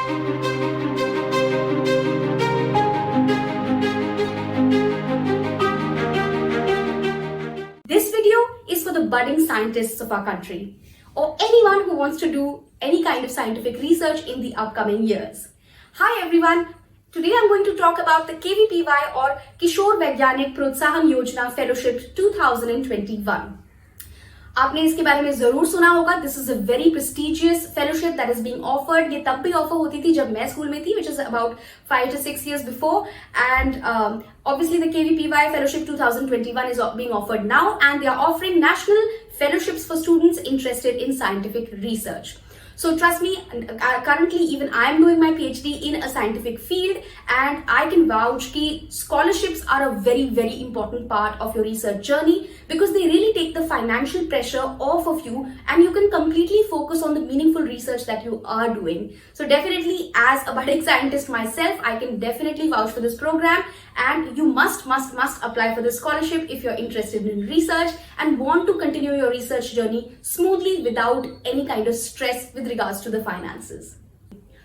This video is for the budding scientists of our country, or anyone who wants to do any kind of scientific research in the upcoming years. Hi everyone, today I'm going to talk about the KVPY or Kishore Vaigyanik Protsahan Yojana Fellowship 2021. आपने इसके बारे में जरूर सुना होगा. This is a very prestigious fellowship that is being offered. ये तब भी ऑफर होती थी जब मैं स्कूल में थी, which is about 5 to 6 years before. And obviously the KVPY Fellowship 2021 is being offered now, and they are offering national fellowships for students interested in scientific research. So trust me, currently even I am doing my PhD in a scientific field, and I can vouch that scholarships are a very, very important part of your research journey because they really take the financial pressure off of you and you can completely focus on the meaningful research that you are doing. So definitely, as a budding scientist myself, I can definitely vouch for this program, and you must apply for this scholarship if you're interested in research and want to continue your research journey smoothly without any kind of stress with regards to the finances.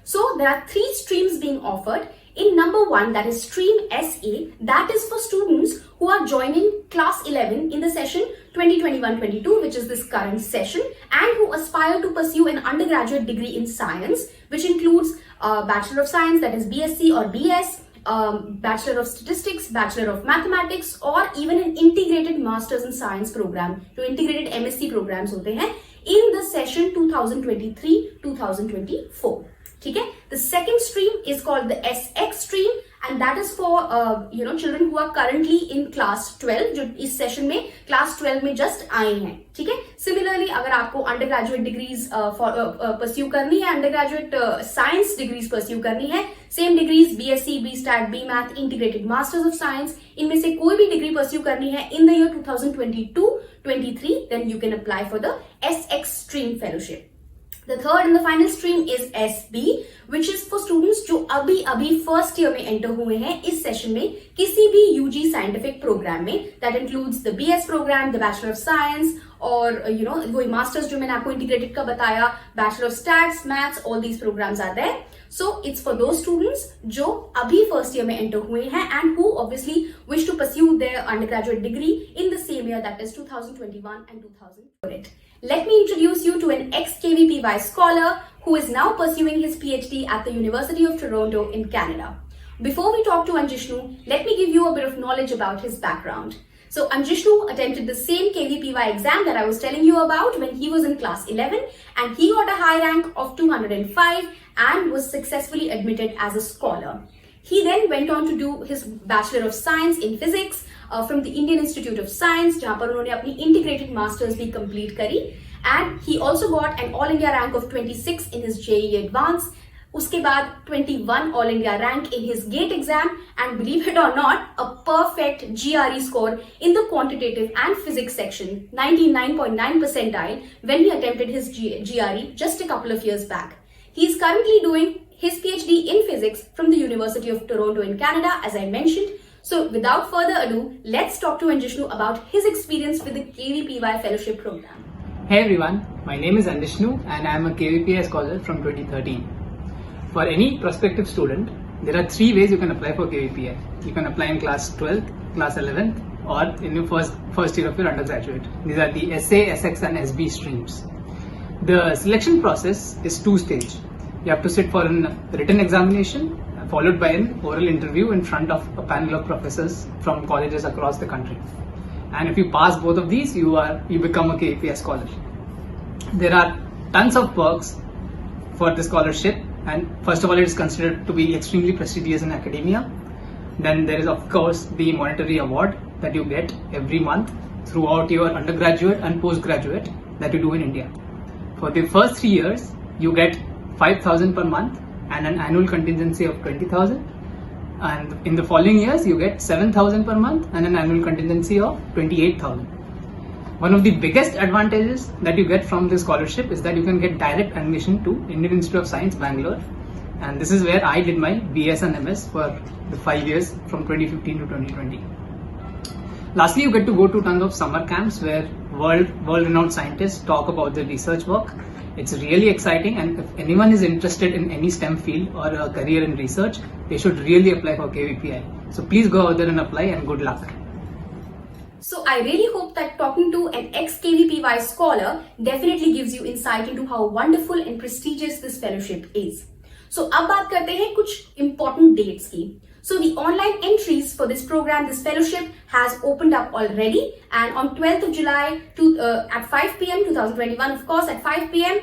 So there are 3 streams being offered. In number 1, that is stream SA, that is for students who are joining class 11 in the session 2021-22, which is this current session, and who aspire to pursue an undergraduate degree in science, which includes Bachelor of Science, that is BSc or BS, Bachelor of Statistics, Bachelor of Mathematics, or even an integrated Masters in Science program. जो integrated MSc programs होते हैं in the session 2023-2024. ठीक है? The second stream is called the SX stream, and that is for children who are currently in class 12, जो इस session में class 12 में just आए हैं. ठीक है? Similarly, अगर आपको undergraduate degrees pursue करनी है, undergraduate science degrees pursue करनी है, same degrees BSc, BStat, BMath, integrated Masters of Science, इनमें से कोई भी degree pursue करनी है in the year 2022-23, then you can apply for the SX stream fellowship. The third and the final stream is SB, which is for students जो अभी first year में enter हुए हैं इस सेशन में किसी भी UG साइंटिफिक प्रोग्राम में. That includes the BS program, the Bachelor of Science, और वही मास्टर्स जो मैंने आपको इंटीग्रेटेड का बताया, Bachelor of Stats, Maths, all these programs are there. So it's for those students जो अभी फर्स्ट ईयर में एंटर हुए हैं and who obviously wish to pursue their undergraduate degree in the same year, that is 2021 and 2000. Let me introduce you to an ex-KVPY scholar who is now pursuing his PhD at the University of Toronto in Canada. Before we talk to Anjishnu, let me give you a bit of knowledge about his background. So Anjishnu attempted the same KVPY exam that I was telling you about when he was in class 11, and he got a high rank of 205 and was successfully admitted as a scholar. He then went on to do his Bachelor of Science in Physics from the Indian Institute of Science, जहाँ पर उन्होंने अपनी integrated masters भी complete करी, and he also got an All India rank of 26 in his JEE Advance. उसके बाद 21 All India rank in his GATE exam, and believe it or not, a perfect GRE score in the quantitative and physics section, 99.9 percentile when he attempted his GRE just a couple of years back. He is currently doing his PhD in physics from the University of Toronto in Canada, as I mentioned. So without further ado, let's talk to Anjishnu about his experience with the KVPY Fellowship Program. Hey everyone, my name is Anjishnu and I am a KVPY scholar from 2013. For any prospective student, there are 3 ways you can apply for KVPY. You can apply in class 12th, class 11th, or in your first year of your undergraduate. These are the SA, SX and SB streams. The selection process is 2-stage. You have to sit for a written examination followed by an oral interview in front of a panel of professors from colleges across the country. And if you pass both of these, you become a KVPY scholar. There are tons of perks for the scholarship, and first of all, it is considered to be extremely prestigious in academia. Then there is of course the monetary award that you get every month throughout your undergraduate and postgraduate that you do in India. For the first 3 years, you get 5,000 per month and an annual contingency of 20,000, and in the following years you get 7,000 per month and an annual contingency of 28,000. One of the biggest advantages that you get from this scholarship is that you can get direct admission to Indian Institute of Science, Bangalore, and this is where I did my BS and MS for the 5 years from 2015 to 2020. Lastly, you get to go to tons of summer camps where world-renowned scientists talk about their research work, It's really exciting, and if anyone is interested in any STEM field or a career in research, they should really apply for KVPI. So please go out there and apply, and good luck. So I really hope that talking to an ex-KVPY scholar definitely gives you insight into how wonderful and prestigious this fellowship is. So अब बात करते हैं कुछ important dates की. So the online entries for this program, this fellowship has opened up already, and on 12th of July at 5 p.m. 2021, of course, at 5 p.m.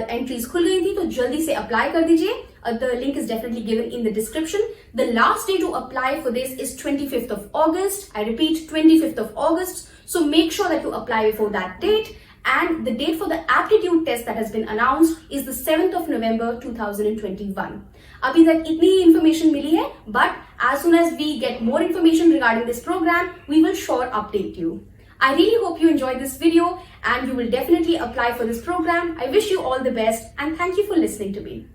entries खुल गई थी, तो जल्दी से apply कर दीजिए. The link is definitely given in the description. The last day to apply for this is 25th of August. I repeat, 25th of August. So make sure that you apply before that date. And the date for the aptitude test that has been announced is the 7th of November 2021. अभी तक इतनी ही information मिली है, but as soon as we get more information regarding this program, we will sure update you. I really hope you enjoyed this video and you will definitely apply for this program. I wish you all the best and thank you for listening to me.